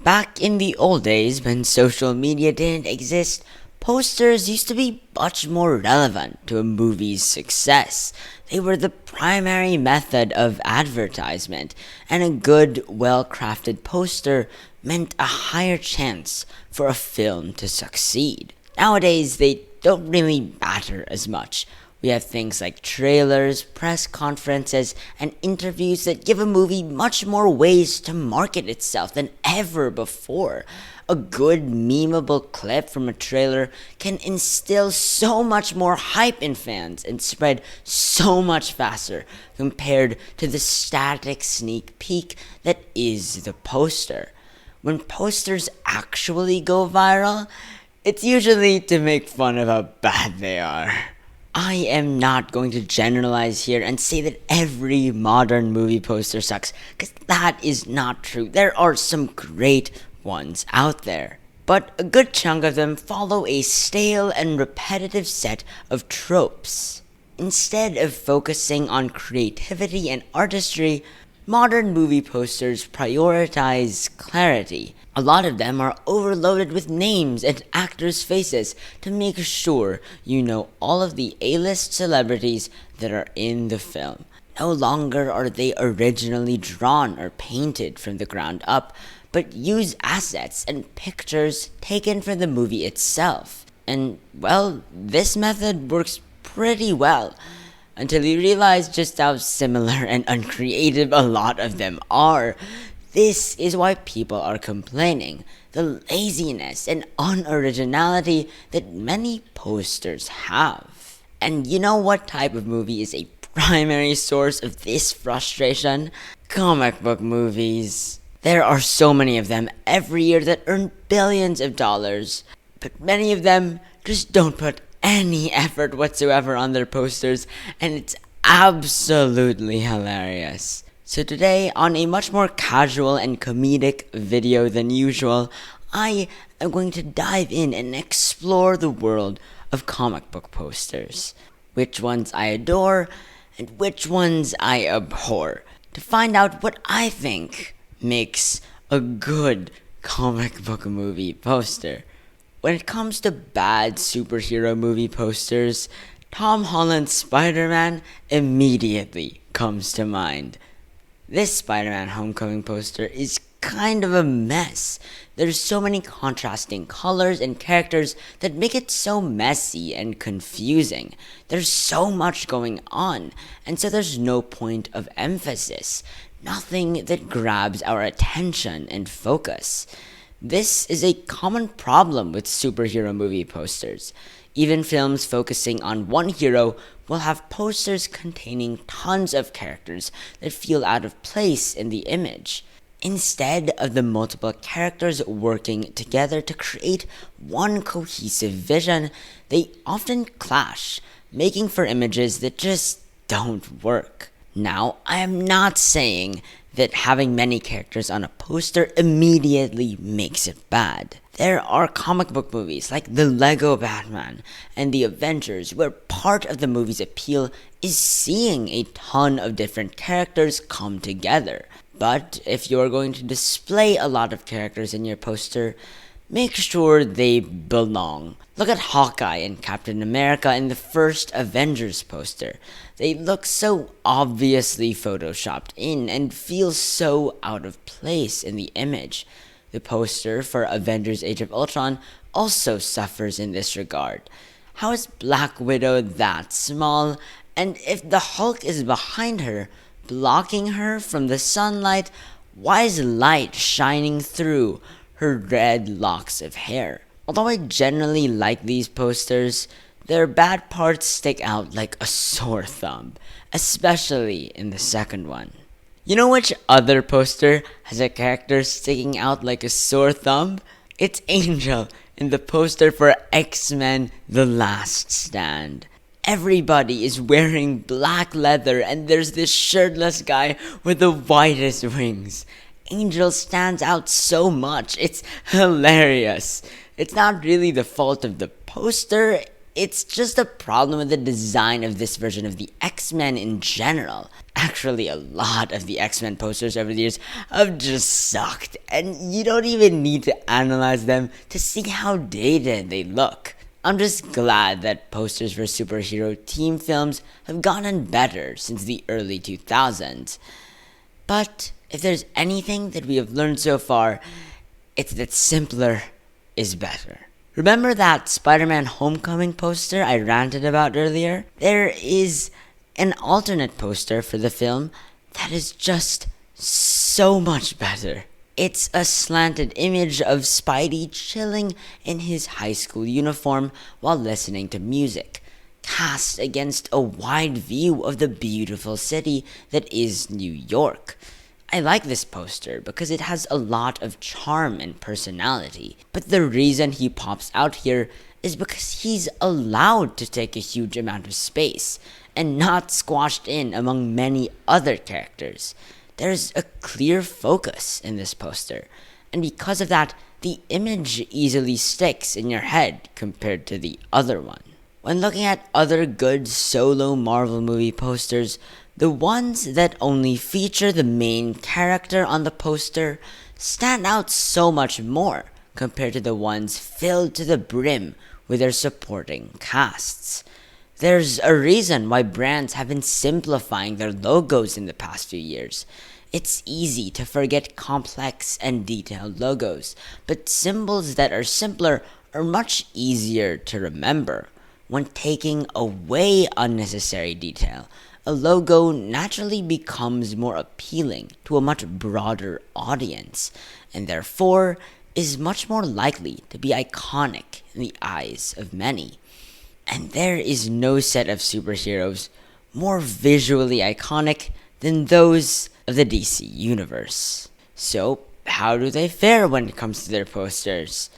Back in the old days when social media didn't exist, posters used to be much more relevant to a movie's success. They were the primary method of advertisement, and a good, well crafted poster meant a higher chance for a film to succeed. Nowadays, they don't really matter as much. We have things like trailers, press conferences, and interviews that give a movie much more ways to market itself than ever before. A good memeable clip from a trailer can instill so much more hype in fans and spread so much faster compared to the static sneak peek that is the poster. When posters actually go viral, it's usually to make fun of how bad they are. I am not going to generalize here and say that every modern movie poster sucks, because that is not true. There are some great ones out there. But a good chunk of them follow a stale and repetitive set of tropes. Instead of focusing on creativity and artistry, modern movie posters prioritize clarity. A lot of them are overloaded with names and actors' faces to make sure you know all of the A-list celebrities that are in the film. No longer are they originally drawn or painted from the ground up, but use assets and pictures taken from the movie itself. And, well, this method works pretty well, until you realize just how similar and uncreative a lot of them are. This is why people are complaining. The laziness and unoriginality that many posters have. And you know what type of movie is a primary source of this frustration? Comic book movies. There are so many of them every year that earn billions of dollars, but many of them just don't put any effort whatsoever on their posters, and it's absolutely hilarious. So today, on a much more casual and comedic video than usual, I am going to dive in and explore the world of comic book posters. Which ones I adore, and which ones I abhor. To find out what I think makes a good comic book movie poster. When it comes to bad superhero movie posters, Tom Holland's Spider-Man immediately comes to mind. This Spider-Man Homecoming poster is kind of a mess. There's so many contrasting colors and characters that make it so messy and confusing. There's so much going on, and so there's no point of emphasis. Nothing that grabs our attention and focus. This is a common problem with superhero movie posters. Even films focusing on one hero will have posters containing tons of characters that feel out of place in the image. Instead of the multiple characters working together to create one cohesive vision, they often clash, making for images that just don't work. Now, I am not saying that having many characters on a poster immediately makes it bad. There are comic book movies like The Lego Batman and The Avengers where part of the movie's appeal is seeing a ton of different characters come together. But if you're going to display a lot of characters in your poster, make sure they belong. Look at Hawkeye and Captain America in the first Avengers poster. They look so obviously photoshopped in and feel so out of place in the image. The poster for Avengers Age of Ultron also suffers in this regard. How is Black Widow that small? And if the Hulk is behind her, blocking her from the sunlight, why is light shining through her red locks of hair? Although I generally like these posters, their bad parts stick out like a sore thumb, especially in the second one. You know which other poster has a character sticking out like a sore thumb? It's Angel in the poster for X-Men The Last Stand. Everybody is wearing black leather and there's this shirtless guy with the whitest wings. Angel stands out so much, it's hilarious. It's not really the fault of the poster, it's just a problem with the design of this version of the X-Men in general. Actually, a lot of the X-Men posters over the years have just sucked, and you don't even need to analyze them to see how dated they look. I'm just glad that posters for superhero team films have gotten better since the early 2000s. But if there's anything that we have learned so far, it's that simpler is better. Remember that Spider-Man Homecoming poster I ranted about earlier? There is an alternate poster for the film that is just so much better. It's a slanted image of Spidey chilling in his high school uniform while listening to music, cast against a wide view of the beautiful city that is New York. I like this poster because it has a lot of charm and personality, but the reason he pops out here is because he's allowed to take a huge amount of space and not squashed in among many other characters. There's a clear focus in this poster, and because of that, the image easily sticks in your head compared to the other one. When looking at other good solo Marvel movie posters, the ones that only feature the main character on the poster stand out so much more compared to the ones filled to the brim with their supporting casts. There's a reason why brands have been simplifying their logos in the past few years. It's easy to forget complex and detailed logos, but symbols that are simpler are much easier to remember. When taking away unnecessary detail, a logo naturally becomes more appealing to a much broader audience, and therefore is much more likely to be iconic in the eyes of many. And there is no set of superheroes more visually iconic than those of the DC universe. So, how do they fare when it comes to their posters?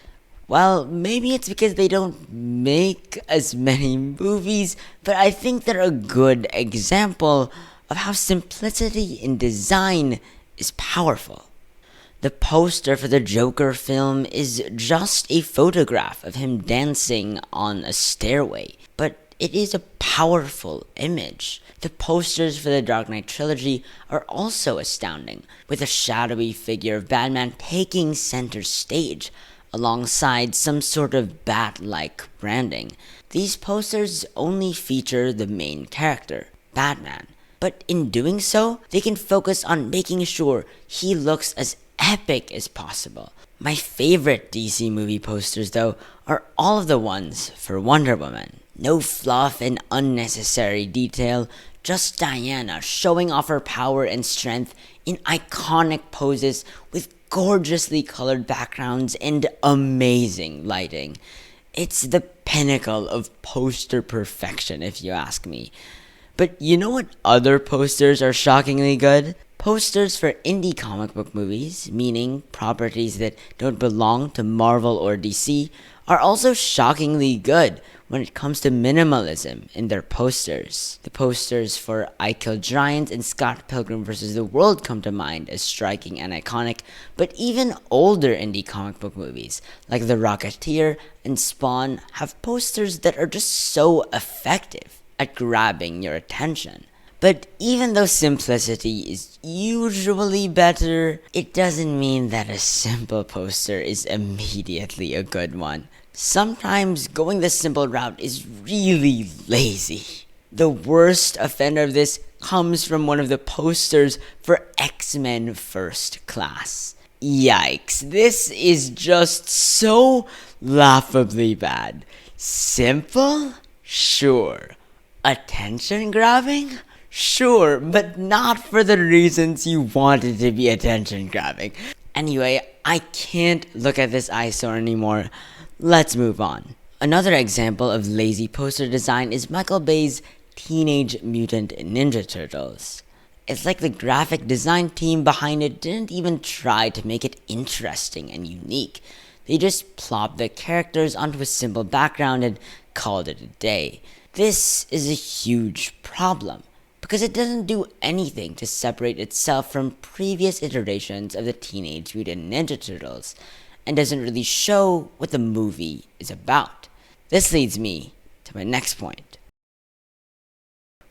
Well, maybe it's because they don't make as many movies, but I think they're a good example of how simplicity in design is powerful. The poster for the Joker film is just a photograph of him dancing on a stairway, but it is a powerful image. The posters for the Dark Knight trilogy are also astounding, with a shadowy figure of Batman taking center stage, alongside some sort of bat-like branding. These posters only feature the main character, Batman, but in doing so, they can focus on making sure he looks as epic as possible. My favorite DC movie posters, though, are all of the ones for Wonder Woman. No fluff and unnecessary detail, just Diana showing off her power and strength in iconic poses with gorgeously colored backgrounds and amazing lighting. It's the pinnacle of poster perfection, if you ask me. But you know what other posters are shockingly good? Posters for indie comic book movies, meaning properties that don't belong to Marvel or DC, are also shockingly good when it comes to minimalism in their posters. The posters for I Kill Giants and Scott Pilgrim vs. the World come to mind as striking and iconic, but even older indie comic book movies, like The Rocketeer and Spawn, have posters that are just so effective at grabbing your attention. But even though simplicity is usually better, it doesn't mean that a simple poster is immediately a good one. Sometimes going the simple route is really lazy. The worst offender of this comes from one of the posters for X-Men First Class. Yikes, this is just so laughably bad. Simple? Sure. Attention-grabbing? Sure, but not for the reasons you want it to be attention-grabbing. Anyway, I can't look at this eyesore anymore. Let's move on. Another example of lazy poster design is Michael Bay's Teenage Mutant Ninja Turtles. It's like the graphic design team behind it didn't even try to make it interesting and unique. They just plopped the characters onto a simple background and called it a day. This is a huge problem, because it doesn't do anything to separate itself from previous iterations of the Teenage Mutant Ninja Turtles, and doesn't really show what the movie is about. This leads me to my next point.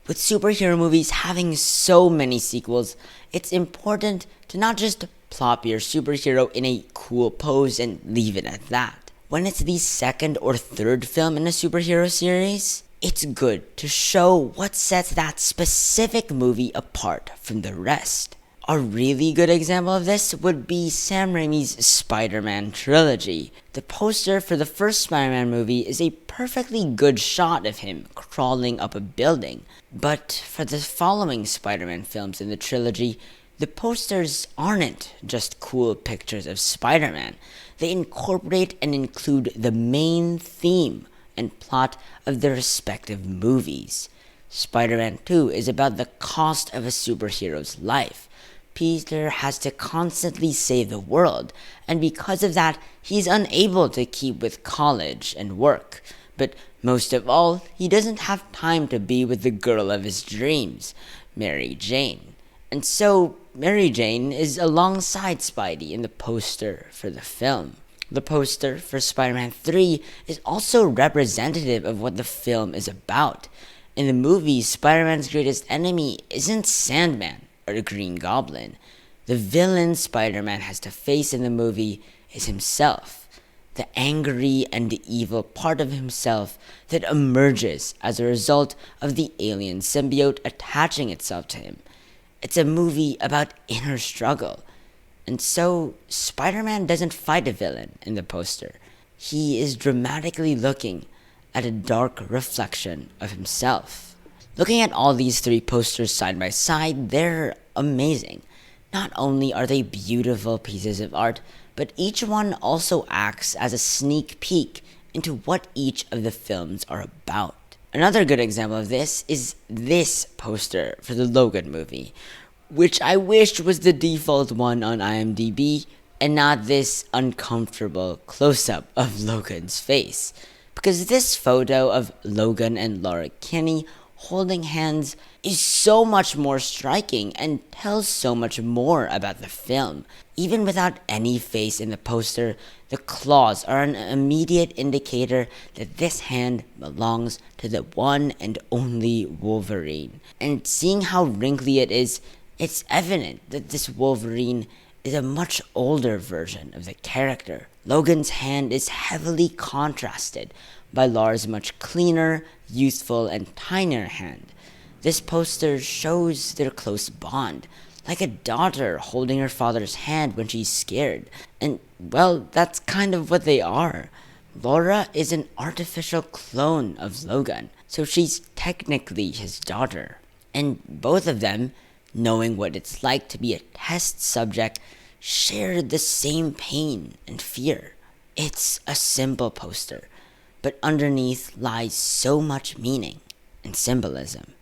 With superhero movies having so many sequels, it's important to not just plop your superhero in a cool pose and leave it at that. When it's the second or third film in a superhero series, it's good to show what sets that specific movie apart from the rest. A really good example of this would be Sam Raimi's Spider-Man trilogy. The poster for the first Spider-Man movie is a perfectly good shot of him crawling up a building. But for the following Spider-Man films in the trilogy, the posters aren't just cool pictures of Spider-Man. They incorporate and include the main theme and plot of their respective movies. Spider-Man 2 is about the cost of a superhero's life. Peter has to constantly save the world, and because of that, he's unable to keep with college and work. But most of all, he doesn't have time to be with the girl of his dreams, Mary Jane. And so, Mary Jane is alongside Spidey in the poster for the film. The poster for Spider-Man 3 is also representative of what the film is about. In the movie, Spider-Man's greatest enemy isn't Sandman or the Green Goblin. The villain Spider-Man has to face in the movie is himself, the angry and the evil part of himself that emerges as a result of the alien symbiote attaching itself to him. It's a movie about inner struggle. And so, Spider-Man doesn't fight a villain in the poster. He is dramatically looking at a dark reflection of himself. Looking at all these three posters side by side, they're amazing. Not only are they beautiful pieces of art, but each one also acts as a sneak peek into what each of the films are about. Another good example of this is this poster for the Logan movie, which I wished was the default one on IMDb and not this uncomfortable close-up of Logan's face. Because this photo of Logan and Laura Kinney holding hands is so much more striking and tells so much more about the film. Even without any face in the poster, the claws are an immediate indicator that this hand belongs to the one and only Wolverine. And seeing how wrinkly it is, it's evident that this Wolverine is a much older version of the character. Logan's hand is heavily contrasted by Laura's much cleaner, youthful, and tinier hand. This poster shows their close bond, like a daughter holding her father's hand when she's scared. And, well, that's kind of what they are. Laura is an artificial clone of Logan, so she's technically his daughter. And both of them, knowing what it's like to be a test subject, share the same pain and fear. It's a simple poster, but underneath lies so much meaning and symbolism.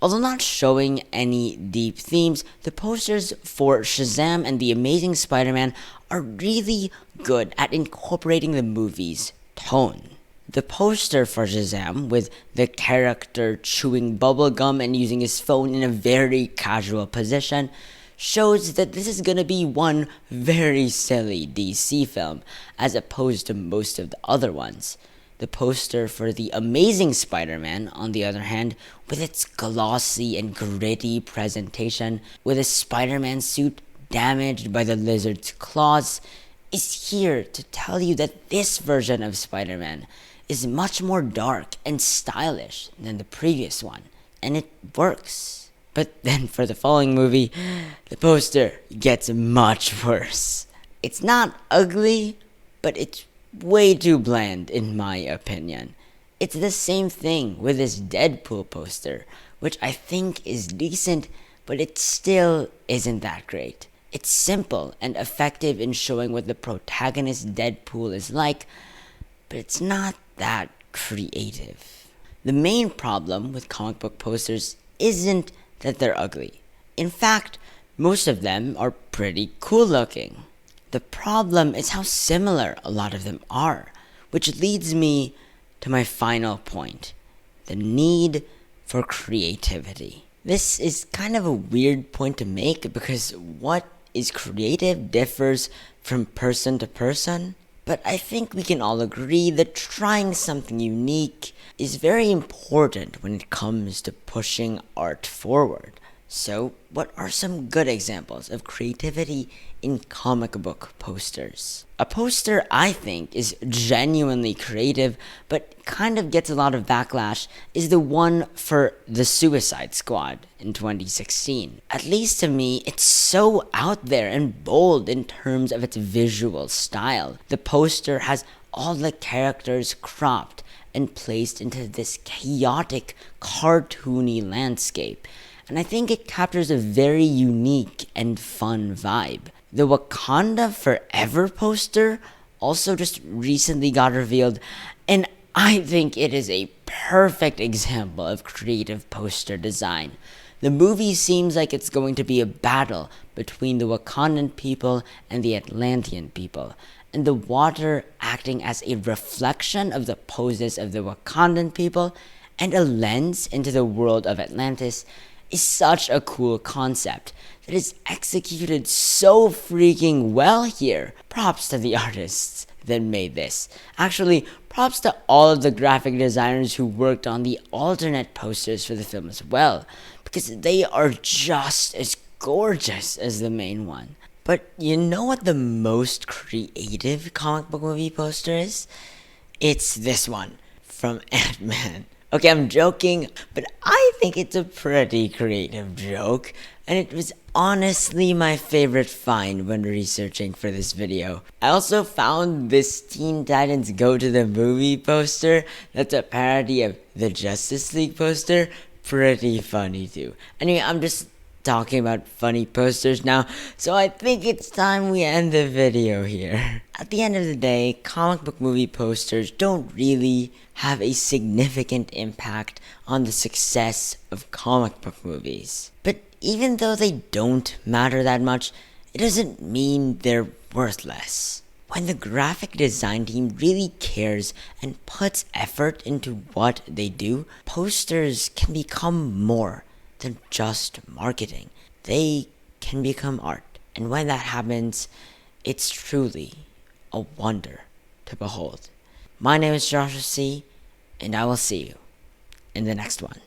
Although not showing any deep themes, the posters for Shazam and The Amazing Spider-Man are really good at incorporating the movie's tone. The poster for Shazam, with the character chewing bubblegum and using his phone in a very casual position, shows that this is gonna be one very silly DC film, as opposed to most of the other ones. The poster for The Amazing Spider-Man, on the other hand, with its glossy and gritty presentation, with a Spider-Man suit damaged by the lizard's claws, is here to tell you that this version of Spider-Man is much more dark and stylish than the previous one, and it works. But then for the following movie, the poster gets much worse. It's not ugly, but it's way too bland in my opinion. It's the same thing with this Deadpool poster, which I think is decent, but it still isn't that great. It's simple and effective in showing what the protagonist Deadpool is like, but it's not that creative. The main problem with comic book posters isn't that they're ugly. In fact, most of them are pretty cool looking. The problem is how similar a lot of them are, which leads me to my final point, the need for creativity. This is kind of a weird point to make because what is creative differs from person to person. But I think we can all agree that trying something unique is very important when it comes to pushing art forward. So, what are some good examples of creativity in comic book posters? A poster I think is genuinely creative but kind of gets a lot of backlash is the one for The Suicide Squad in 2016. At least to me, it's so out there and bold in terms of its visual style. The poster has all the characters cropped and placed into this chaotic, cartoony landscape, and I think it captures a very unique and fun vibe. The Wakanda Forever poster also just recently got revealed, and I think it is a perfect example of creative poster design. The movie seems like it's going to be a battle between the Wakandan people and the Atlantean people, and the water acting as a reflection of the poses of the Wakandan people and a lens into the world of Atlantis is such a cool concept that is executed so freaking well here. Props to the artists that made this. Actually, props to all of the graphic designers who worked on the alternate posters for the film as well, because they are just as gorgeous as the main one. But you know what the most creative comic book movie poster is? It's this one from Ant-Man. Okay, I'm joking, but I think it's a pretty creative joke, and it was honestly my favorite find when researching for this video. I also found this Teen Titans Go to the Movie poster that's a parody of the Justice League poster pretty funny too. Anyway, I'm just talking about funny posters now, so I think it's time we end the video here. At the end of the day, comic book movie posters don't really have a significant impact on the success of comic book movies. But even though they don't matter that much, it doesn't mean they're worthless. When the graphic design team really cares and puts effort into what they do, posters can become more than just marketing. They can become art. And when that happens, it's truly a wonder to behold. My name is Joshua C., and I will see you in the next one.